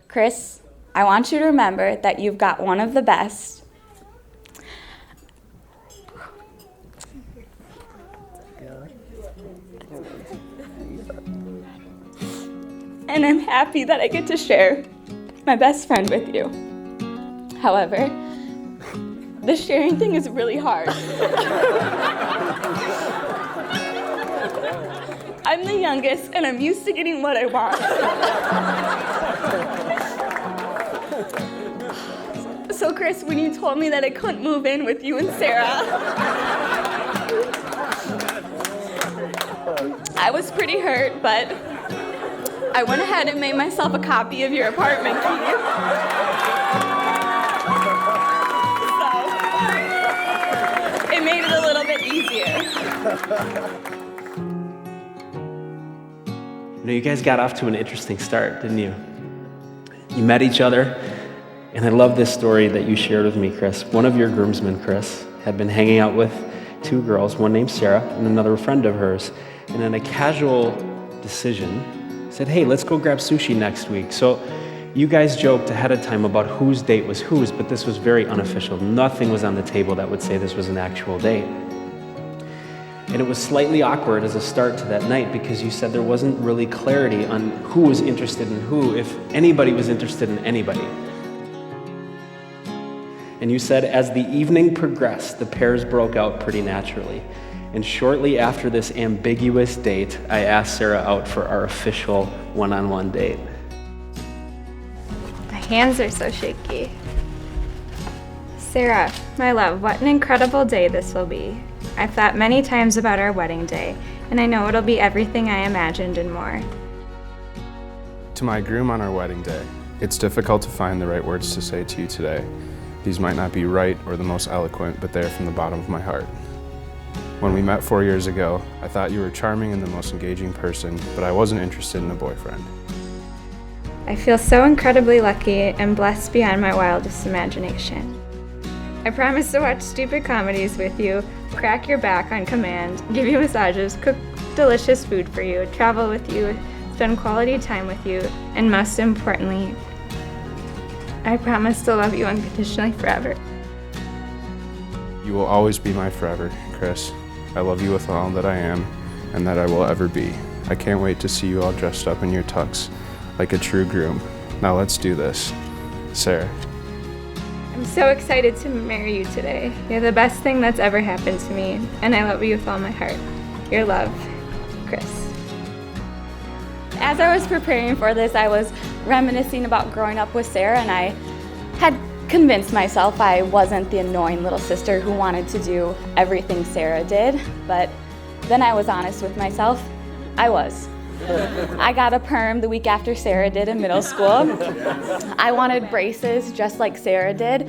Chris, I want you to remember that you've got one of the best. And I'm happy that I get to share my best friend with you. However, the sharing thing is really hard. I'm the youngest, and I'm used to getting what I want. So Chris, when you told me that I couldn't move in with you and Sara, I was pretty hurt, but I went ahead and made myself a copy of your apartment key. So it made it a little bit easier. You guys got off to an interesting start, didn't you? You met each other, and I love this story that you shared with me, Chris. One of your groomsmen, Chris, had been hanging out with two girls, one named Sara and another friend of hers, and in a casual decision, said, hey, let's go grab sushi next week. So you guys joked ahead of time about whose date was whose, but this was very unofficial. Nothing was on the table that would say this was an actual date. And it was slightly awkward as a start to that night because you said there wasn't really clarity on who was interested in who, if anybody was interested in anybody. And you said as the evening progressed, the pairs broke out pretty naturally. And shortly after this ambiguous date, I asked Sara out for our official one-on-one date. My hands are so shaky. Sara, my love, what an incredible day this will be. I've thought many times about our wedding day, and I know it'll be everything I imagined and more. To my groom on our wedding day, it's difficult to find the right words to say to you today. These might not be right or the most eloquent, but they're from the bottom of my heart. When we met 4 years ago, I thought you were charming and the most engaging person, but I wasn't interested in a boyfriend. I feel so incredibly lucky and blessed beyond my wildest imagination. I promise to watch stupid comedies with you, crack your back on command, give you massages, cook delicious food for you, travel with you, spend quality time with you, and most importantly, I promise to love you unconditionally forever. You will always be my forever, Chris. I love you with all that I am and that I will ever be. I can't wait to see you all dressed up in your tux like a true groom. Now let's do this. Sara. I'm so excited to marry you today. You're the best thing that's ever happened to me, and I love you with all my heart. Your love, Chris. As I was preparing for this, I was reminiscing about growing up with Sara, and I had convinced myself I wasn't the annoying little sister who wanted to do everything Sara did, but then I was honest with myself. I was. I got a perm the week after Sara did in middle school. I wanted braces just like Sara did.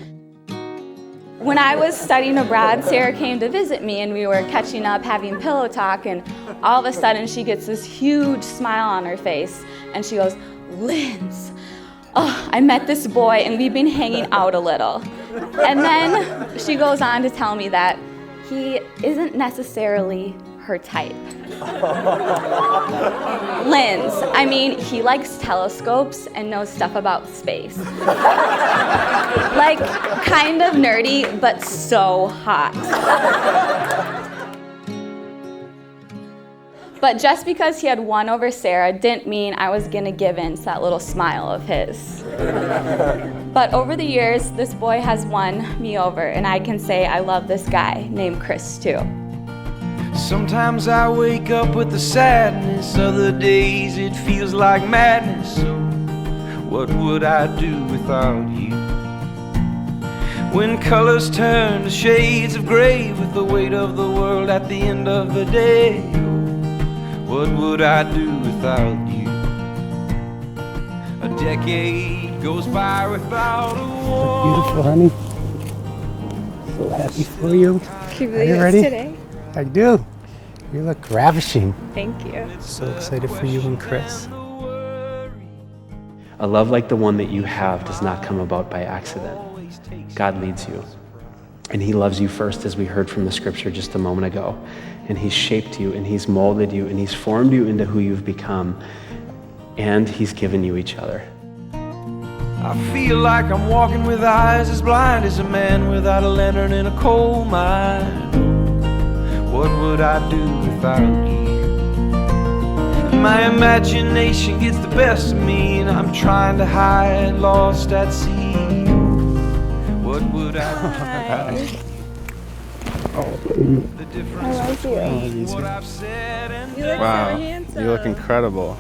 When I was studying abroad, Sara came to visit me and we were catching up, having pillow talk, and all of a sudden she gets this huge smile on her face and she goes, Linz, oh, I met this boy and we've been hanging out a little. And then she goes on to tell me that he isn't necessarily her type. Linz, I mean, he likes telescopes and knows stuff about space. Like, kind of nerdy, but so hot. But just because he had won over Sara didn't mean I was gonna give in to that little smile of his. But over the years, this boy has won me over, and I can say I love this guy named Chris too. Sometimes I wake up with the sadness, other days it feels like madness. So what would I do without you? When colors turn to shades of gray, with the weight of the world at the end of the day, what would I do without you? A decade goes by without a war. Beautiful, honey. So happy for you. Can you believe Are you it's ready? today? I do. You look ravishing. Thank you. So excited for you and Chris. A love like the one that you have does not come about by accident. God leads you. And he loves you first, as we heard from the scripture just a moment ago. And he's shaped you, and he's molded you, and he's formed you into who you've become. And he's given you each other. I feel like I'm walking with eyes as blind as a man without a lantern in a coal mine. What would I do without you? My imagination gets the best of me, and I'm trying to hide, lost at sea. What would I do? The difference between what I've said and Wow, you look incredible.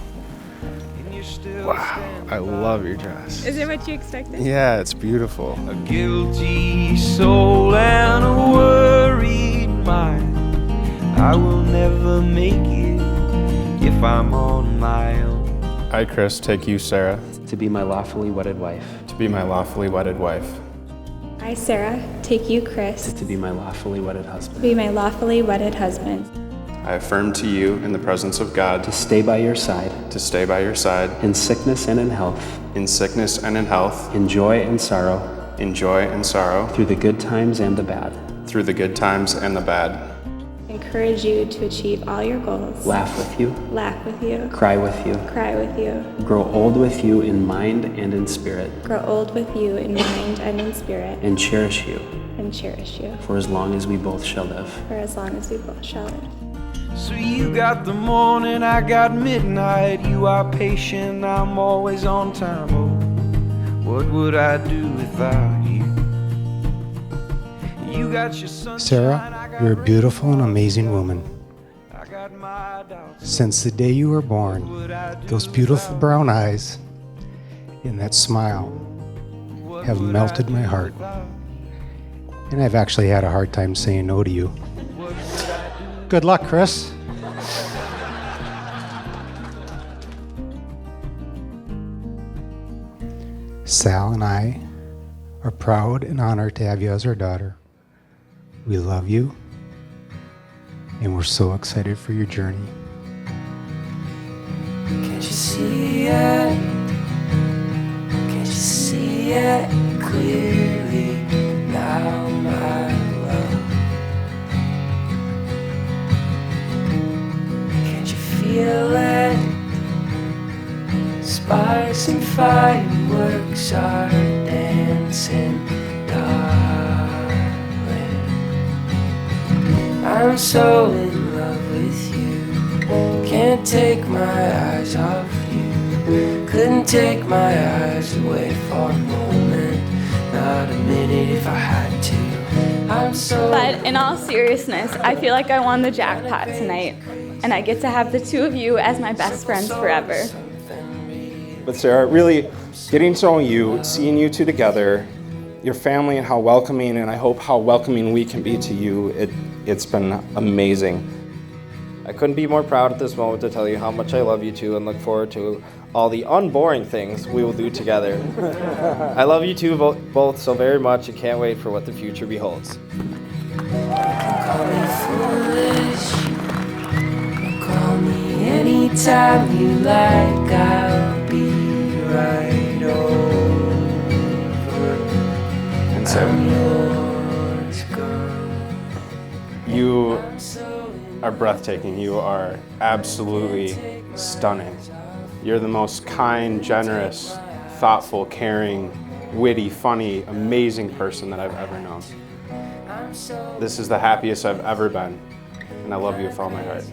Wow, I love your dress. Is it what you expected? Yeah, it's beautiful. a guilty soul and a worried mind. I will never make it if I'm on my own. I, Chris, take you, Sarah, To be my lawfully wedded wife. to be my lawfully wedded wife. I, Sarah, take you, Chris, To be my lawfully wedded husband. to be my lawfully wedded husband. I affirm to you in the presence of God To stay by your side. to stay by your side In sickness and in health. in sickness and in health, In joy and sorrow. in joy and sorrow, Through the good times and the bad. through the good times and the bad. Encourage you to achieve all your goals. Laugh with you. Laugh with you. Cry with you. Cry with you. Grow old with you in mind and in spirit. Grow old with you in mind and in spirit. And cherish you And cherish you for as long as we both shall live. for as long as we both shall live. So you got the morning, I got midnight. You are patient, I'm always on time. Oh, what would I do without you? You got your sunshine, Sarah, I got you're a rain. beautiful and amazing woman. I got my doubts. Since the day you were born, those beautiful brown eyes and that smile have melted my heart. And I've actually had a hard time saying no to you. Good luck, Chris. Sal and I are proud and honored to have you as our daughter. We love you, and we're so excited for your journey. Can't you see it? Can't you see it clearly now, my love? Can't you feel it? Sparks and fireworks are dancing, darling. I'm so in love with you. Can't take my eyes off you. Couldn't take my eyes away for a moment. Not a minute if I had to. I'm so. But in all seriousness, I feel like I won the jackpot tonight, and I get to have the two of you as my best friends forever. But Sarah, really getting to know you, seeing you two together, your family and how welcoming, and I hope how welcoming we can be to you, it's been amazing. I couldn't be more proud at this moment to tell you how much I love you two and look forward to all the unboring things we will do together. I love you two both so very much and can't wait for what the future beholds. Call me foolish. Call me anytime you like. I'll be right over. And Sarah, I'm yours, girl. you are breathtaking. You are absolutely stunning. You're the most kind, generous, thoughtful, caring, witty, funny, amazing person that I've ever known. This is the happiest I've ever been, and I love you with all my heart.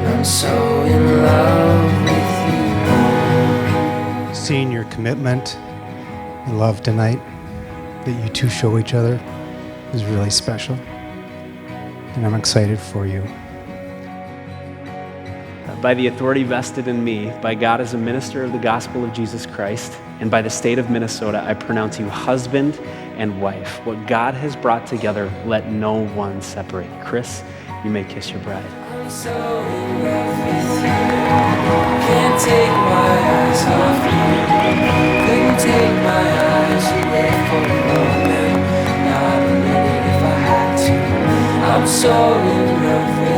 I'm so in love with you. Seeing your commitment and love tonight that you two show each other is really special. And I'm excited for you. By the authority vested in me by God as a minister of the gospel of Jesus Christ, and by the state of Minnesota, I pronounce you husband and wife. What God has brought together, let no one separate. Chris, you may kiss your bride. I'm so in love with you. Can't take my eyes off you. Couldn't take my eyes away for a moment. Not a minute if I had to. I'm so in love with you.